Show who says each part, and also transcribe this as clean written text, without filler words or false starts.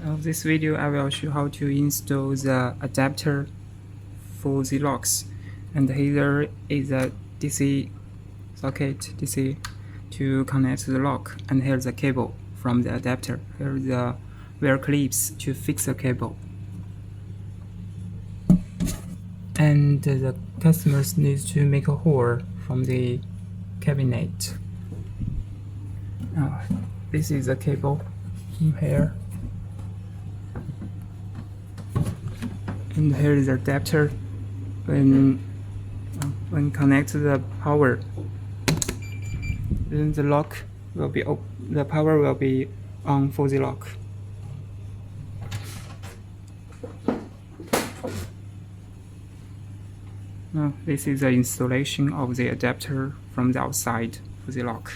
Speaker 1: In this video, I will show how to install the adapter for the locks. And here is a DC socket, DC to connect the lock. And here's the cable from the adapter. Here is the wire clips to fix the cable. And the customers need to make a hole from the cabinet. This is the cable in here. And here is the adapter. When connect to the power, then the lock will be the power will be on for the lock. Now this is the installation of the adapter from the outside for the lock.